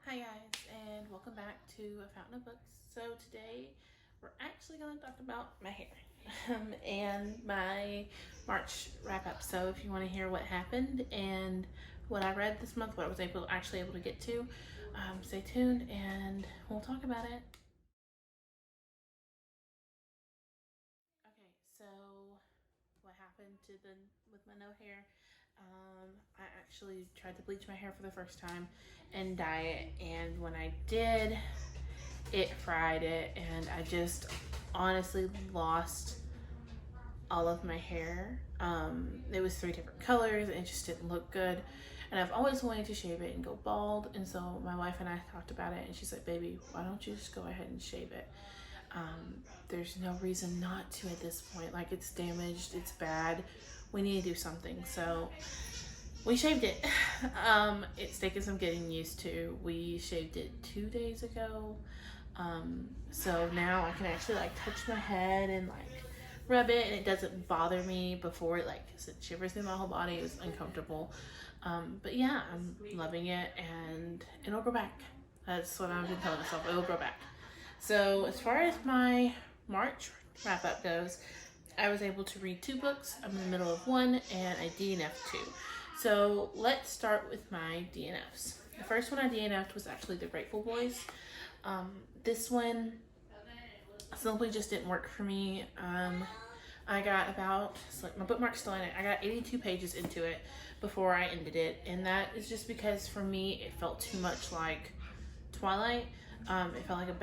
Hi guys, and welcome back to A Fountain of Books. So today we're actually going to talk about my hair and my March wrap up. So if you want to hear what happened and what I read this month, what I was actually able to get to, stay tuned and we'll talk about it. Okay, so what happened with my no hair? I actually tried to bleach my hair for the first time and dye it, and when I did, it fried it, and I just honestly lost all of my hair. It was 3 different colors, and it just didn't look good. And I've always wanted to shave it and go bald, and so my wife and I talked about it, and she's like, "Baby, why don't you just go ahead and shave it? There's no reason not to at this point. Like, it's damaged, it's bad. We need to do something." So we shaved it. It's taken some getting used to. We shaved it 2 days ago. So now I can actually like touch my head and like rub it, and it doesn't bother me. Before it shivers through my whole body. It was uncomfortable. But yeah, I'm loving it, and it'll grow back. That's what I've been telling myself. It'll grow back. So as far as my March wrap up goes, I was able to read 2 books. I'm in the middle of one, and I DNF'd 2. So let's start with my DNFs. The first one I DNF'd was actually The Grateful Boys. This one simply just didn't work for me. I got my bookmark's still in it. I got 82 pages into it before I ended it, and that is just because for me it felt too much like Twilight. It felt like a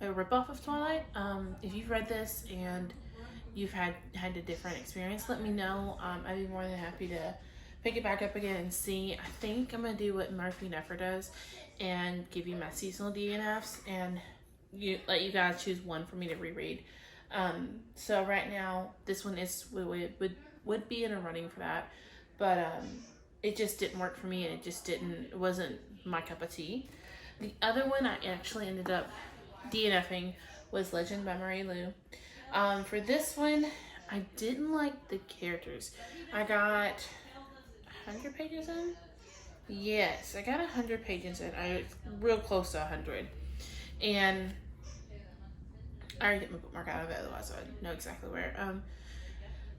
ripoff of Twilight. If you've read this and you've had a different experience, let me know. I'd be more than happy to pick it back up again and see. I think I'm gonna do what Murphy never does and give you my seasonal DNFs and let you guys choose one for me to reread. So right now this one would be in a running for that, but it just didn't work for me, and it wasn't my cup of tea. The other one I actually ended up DNFing was Legend by Marie Lu. For this one, I didn't like the characters. I got 100 pages in? Yes, I got 100 pages in. I was real close to 100. And I already get my bookmark out of it, otherwise I know exactly where.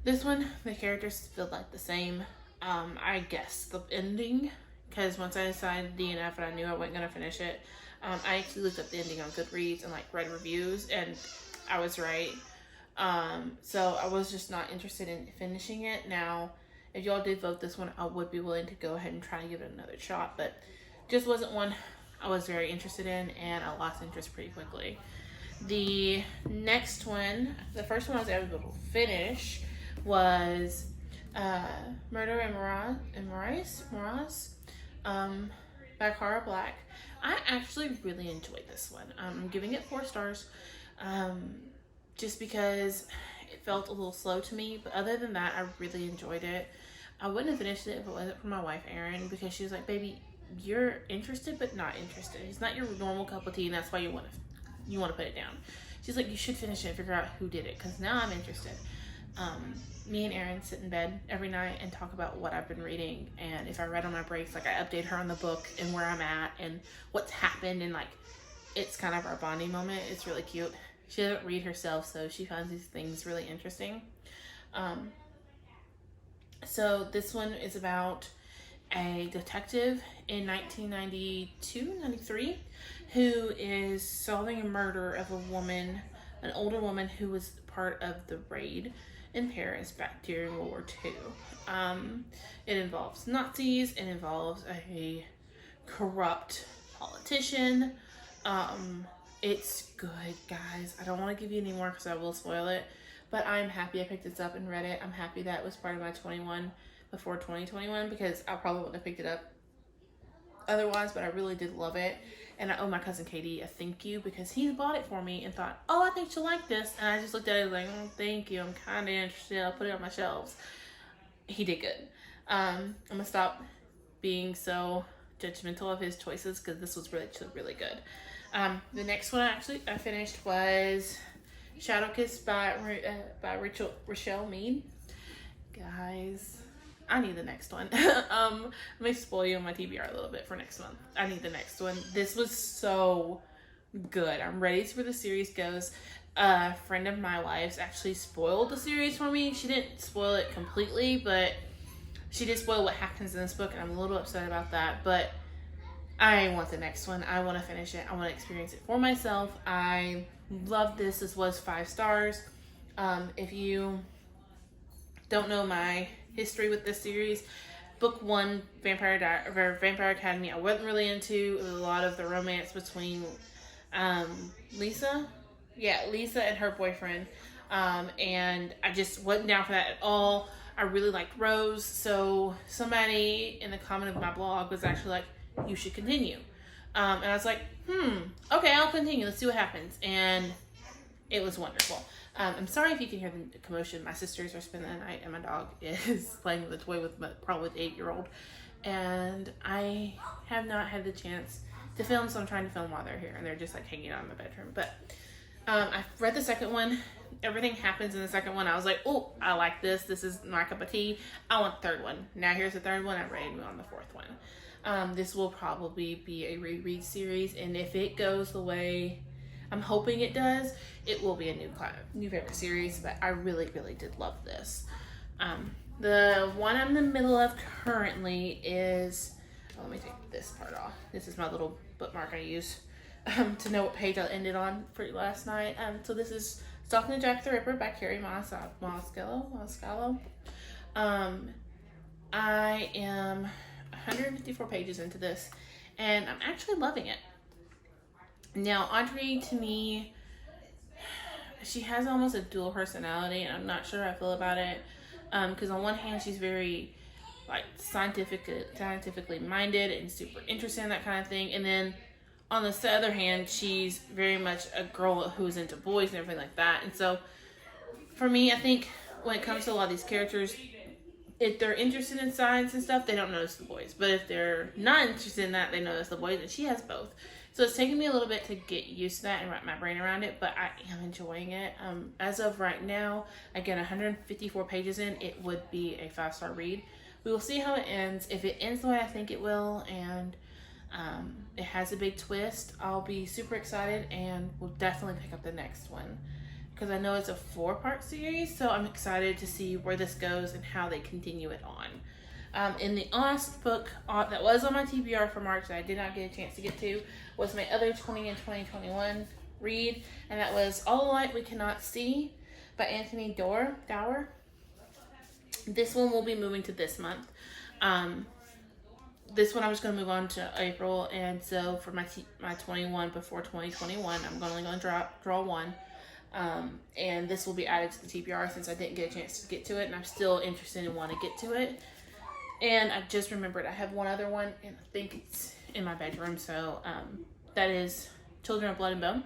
This one, the characters feel like the same. I guess the ending, because once I decided DNF and I knew I wasn't going to finish it, I actually looked up the ending on Goodreads and like read reviews, and I was right. So I was just not interested in finishing it. Now, if y'all did vote this one, I would be willing to go ahead and try to give it another shot, but just wasn't one I was very interested in, and I lost interest pretty quickly. The next one, the first one I was able to finish was Murder in Moraes, by Cara Black. I actually really enjoyed this one. I'm giving it 4 stars, just because it felt a little slow to me, but other than that, I really enjoyed it. I wouldn't have finished it if it wasn't for my wife, Erin, because she was like, "Baby, you're interested but not interested. It's not your normal cup of tea, and that's why you want to put it down." She's like, "You should finish it and figure out who did it, because now I'm interested." Me and Erin sit in bed every night and talk about what I've been reading, and if I read on my breaks, like I update her on the book and where I'm at and what's happened, and like it's kind of our bonding moment. It's really cute. She doesn't read herself, so she finds these things really interesting. So this one is about a detective in 1992-93 who is solving a murder of an older woman who was part of the raid in Paris back during World War II. It involves Nazis. It involves a corrupt politician. It's good, guys. I don't want to give you any more because I will spoil it, but I'm happy I picked this up and read it. I'm happy that it was part of my 21 before 2021, because I probably wouldn't have picked it up otherwise, but I really did love it. And I owe my cousin Katie a thank you, because he bought it for me and thought, "Oh, I think she'll like this." And I just looked at it like, "Oh, thank you. I'm kind of interested. I'll put it on my shelves." He did good. I'm going to stop being so judgmental of his choices, because this was really good. The next one I finished was Shadow Kiss by Rochelle Mead. Guys, I need the next one. Let me spoil you on my TBR a little bit for next month. I need the next one. This was so good. I'm ready to see where the series goes. A friend of my wife's actually spoiled the series for me. She didn't spoil it completely, but she did spoil what happens in this book, and I'm a little upset about that. But I want the next one. I want to finish it. I want to experience it for myself. I love this. This was 5 stars. If you don't know my history with this series, book 1, Vampire Academy, I wasn't really into. A lot of the romance between Lisa and her boyfriend, and I just wasn't down for that at all. I really liked Rose, so somebody in the comment of my blog was actually like, you should continue, and I was like, okay, I'll continue, let's see what happens. And it was wonderful. I'm sorry if you can hear the commotion. My sisters are spending the night and my dog is playing with a toy with probably the 8-year-old, and I have not had the chance to film, so I'm trying to film while they're here, and they're just like hanging out in my bedroom. But I read the second one. Everything happens in the second one. I was like, oh, I like this. This is my cup of tea. I want the third one. Now here's the third one. I'm ready to move on to the fourth one. This will probably be a reread series, and if it goes the way I'm hoping it does, it will be a new favorite series. But I really, really did love this. The one I'm in the middle of currently is, let me take this part off. This is my little bookmark I use to know what page I ended on for last night. So this is Stalking Jack the Ripper by Carrie Moscallo. I am 154 pages into this, and I'm actually loving it. Now, Audrey, to me, she has almost a dual personality, and I'm not sure how I feel about it. Because on one hand, she's very like scientifically minded and super interested in that kind of thing, and then on the other hand, she's very much a girl who's into boys and everything like that. And so for me, I think when it comes to a lot of these characters, if they're interested in science and stuff, they don't notice the boys. But if they're not interested in that, they notice the boys, and she has both. So it's taken me a little bit to get used to that and wrap my brain around it, but I am enjoying it. As of right now, again, 154 pages in, it would be a 5-star read. We will see how it ends. If it ends the way I think it will, and it has a big twist, I'll be super excited, and we'll definitely pick up the next one, because I know it's a 4-part series, so I'm excited to see where this goes and how they continue it on. In the honest book that was on my TBR for March that I did not get a chance to get to was my other 20 and 2021 read, and that was All the Light We Cannot See by Anthony Dower. This one will be moving to this month. This one I was going to move on to April, and so for my 21 before 2021, I'm only going to draw one. And this will be added to the TBR since I didn't get a chance to get to it, and I'm still interested and want to get to it. And I just remembered I have one other one, and I think it's in my bedroom, so that is Children of Blood and Bone.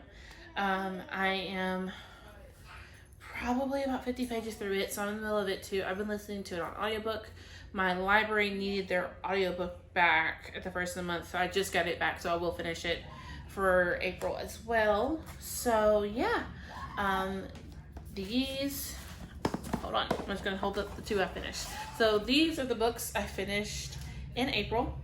I am probably about 50 pages through it, so I'm in the middle of it too. I've been listening to it on audiobook. My library needed their audiobook back at the first of the month, so I just got it back, so I will finish it for April as well. So yeah, hold on, I'm just gonna hold up the 2 I finished. So these are the books I finished in April.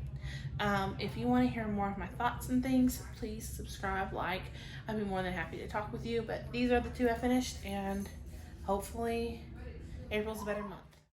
If you want to hear more of my thoughts and things, please subscribe, like. I'd be more than happy to talk with you, but these are the 2 I finished, and hopefully April's a better month.